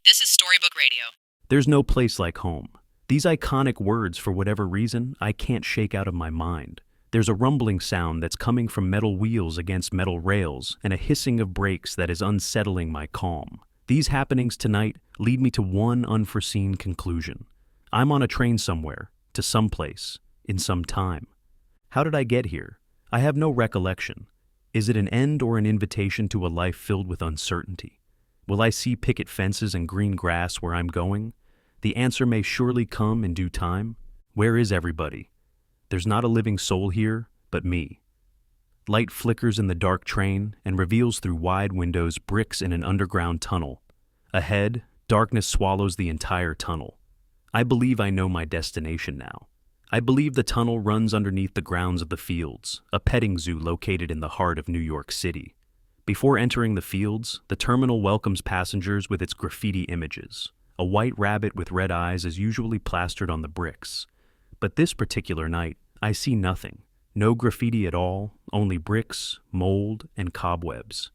This is Storybook Radio. There's no place like home. These iconic words, for whatever reason, I can't shake out of my mind. There's a rumbling sound that's coming from metal wheels against metal rails, and a hissing of brakes that is unsettling my calm. These happenings tonight lead me to one unforeseen conclusion. I'm on a train somewhere, to someplace, in some time. How did I get here? I have no recollection. Is it an end or an invitation to a life filled with uncertainty? Will I see picket fences and green grass where I'm going? The answer may surely come in due time. Where is everybody? There's not a living soul here but me. Light flickers in the dark train and reveals through wide windows bricks in an underground tunnel. Ahead, darkness swallows the entire tunnel. I believe I know my destination now. I believe the tunnel runs underneath the grounds of the Fields, a petting zoo located in the heart of New York City. Before entering the Fields, the terminal welcomes passengers with its graffiti images. A white rabbit with red eyes is usually plastered on the bricks. But this particular night, I see nothing. No graffiti at all, only bricks, mold, and cobwebs.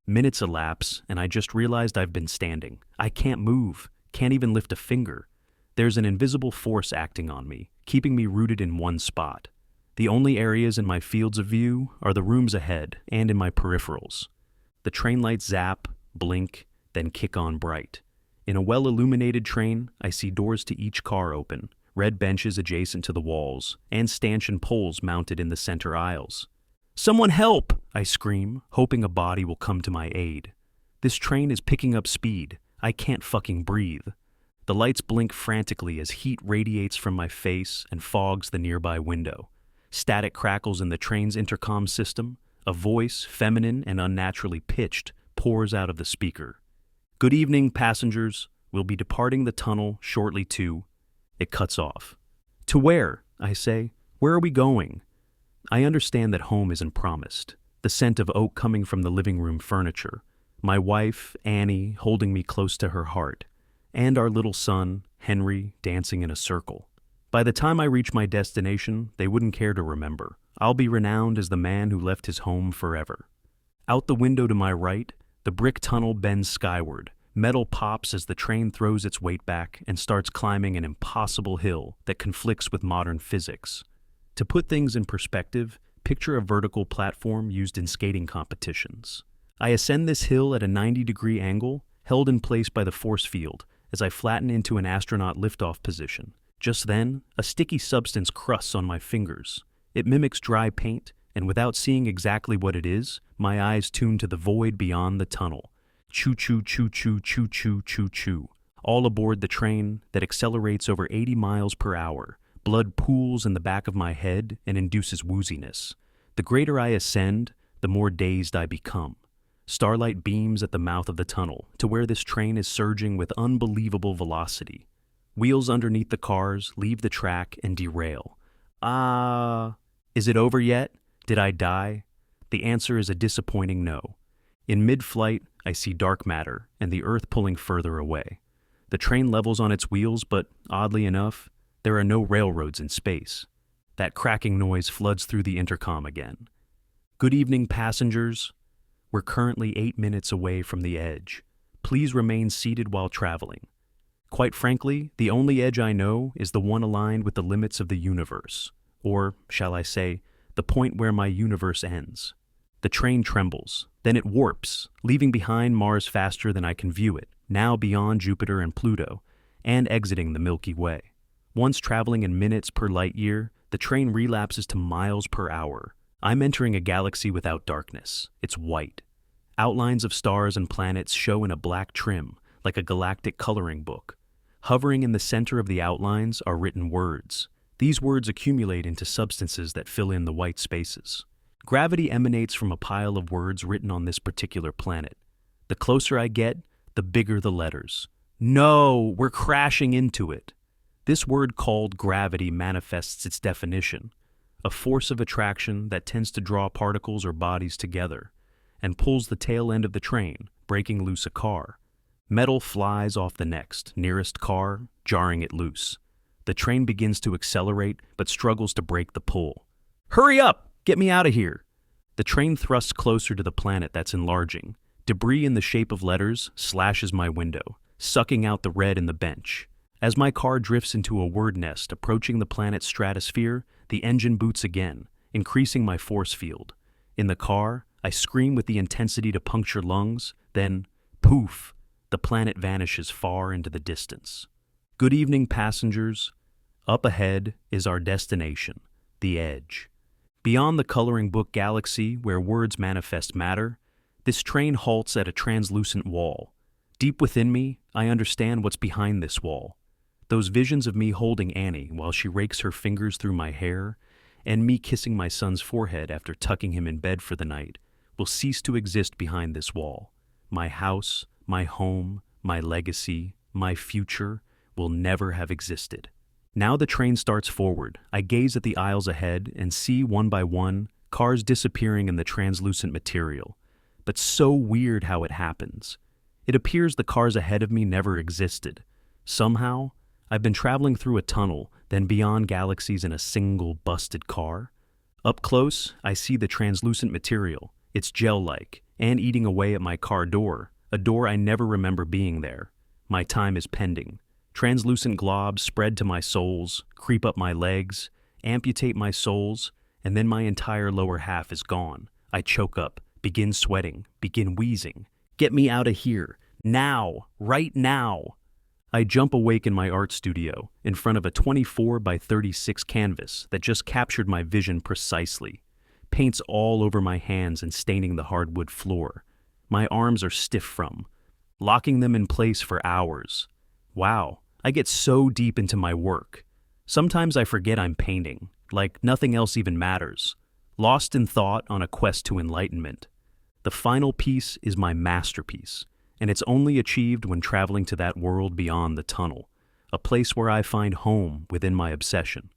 Minutes elapse, and I just realized I've been standing. I can't move, can't even lift a finger. There's an invisible force acting on me, keeping me rooted in one spot. The only areas in my fields of view are the rooms ahead and in my peripherals. The train lights zap, blink, then kick on bright. In a well-illuminated train, I see doors to each car open, red benches adjacent to the walls, and stanchion poles mounted in the center aisles. "Someone help!" I scream, hoping a body will come to my aid. This train is picking up speed. I can't fucking breathe. The lights blink frantically as heat radiates from my face and fogs the nearby window. Static crackles in the train's intercom system. A voice, feminine and unnaturally pitched, pours out of the speaker. "Good evening, passengers. We'll be departing the tunnel shortly to..." It cuts off. "To where?" I say. "Where are we going?" I understand that home isn't promised. The scent of oak coming from the living room furniture. My wife, Annie, holding me close to her heart. And our little son, Henry, dancing in a circle. By the time I reach my destination, they wouldn't care to remember. I'll be renowned as the man who left his home forever. Out the window to my right, the brick tunnel bends skyward. Metal pops as the train throws its weight back and starts climbing an impossible hill that conflicts with modern physics. To put things in perspective, picture a vertical platform used in skating competitions. I ascend this hill at a 90-degree angle, held in place by the force field, as I flatten into an astronaut liftoff position. Just then, a sticky substance crusts on my fingers. It mimics dry paint, and without seeing exactly what it is, my eyes tune to the void beyond the tunnel. Choo-choo, choo-choo, choo-choo, choo-choo. All aboard the train that accelerates over 80 miles per hour. Blood pools in the back of my head and induces wooziness. The greater I ascend, the more dazed I become. Starlight beams at the mouth of the tunnel, to where this train is surging with unbelievable velocity. Wheels underneath the cars leave the track and derail. Is it over yet? Did I die? The answer is a disappointing no. In mid-flight, I see dark matter and the earth pulling further away. The train levels on its wheels, but oddly enough, there are no railroads in space. That cracking noise floods through the intercom again. "Good evening, passengers. We're currently 8 minutes away from the edge. Please remain seated while traveling. Quite frankly, the only edge I know is the one aligned with the limits of the universe. Or, shall I say, the point where my universe ends. The train trembles. Then it warps, leaving behind Mars faster than I can view it, now beyond Jupiter and Pluto, and exiting the Milky Way. Once traveling in minutes per light year, the train relapses to miles per hour. I'm entering a galaxy without darkness. It's white. Outlines of stars and planets show in a black trim, like a galactic coloring book. Hovering in the center of the outlines are written words. These words accumulate into substances that fill in the white spaces. Gravity emanates from a pile of words written on this particular planet. The closer I get, the bigger the letters. No, we're crashing into it. This word called gravity manifests its definition, a force of attraction that tends to draw particles or bodies together, and pulls the tail end of the train, breaking loose a car. Metal flies off the nearest car, jarring it loose. The train begins to accelerate, but struggles to break the pull. "Hurry up! Get me out of here!" The train thrusts closer to the planet that's enlarging. Debris in the shape of letters slashes my window, sucking out the red in the bench. As my car drifts into a word nest approaching the planet's stratosphere, the engine boots again, increasing my force field. In the car, I scream with the intensity to puncture lungs, then, poof, the planet vanishes far into the distance. Good evening, passengers. Up ahead is our destination, the edge. Beyond the coloring book galaxy where words manifest matter, this train halts at a translucent wall. Deep within me, I understand what's behind this wall. Those visions of me holding Annie while she rakes her fingers through my hair, and me kissing my son's forehead after tucking him in bed for the night, will cease to exist behind this wall. My house, my home, my legacy, my future will never have existed. Now the train starts forward. I gaze at the aisles ahead and see one by one cars disappearing in the translucent material. But so weird how it happens. It appears the cars ahead of me never existed. Somehow, I've been traveling through a tunnel, then beyond galaxies in a single busted car. Up close, I see the translucent material. It's gel-like, and eating away at my car door, a door I never remember being there. My time is pending. Translucent globs spread to my soles, creep up my legs, amputate my soles, and then my entire lower half is gone. I choke up, begin sweating, begin wheezing. Get me out of here. Now. Right now. I jump awake in my art studio, in front of a 24 by 36 canvas that just captured my vision precisely. Paint's all over my hands and staining the hardwood floor. My arms are stiff from locking them in place for hours. Wow, I get so deep into my work. Sometimes I forget I'm painting, like nothing else even matters. Lost in thought on a quest to enlightenment. The final piece is my masterpiece, and it's only achieved when traveling to that world beyond the tunnel, a place where I find home within my obsession.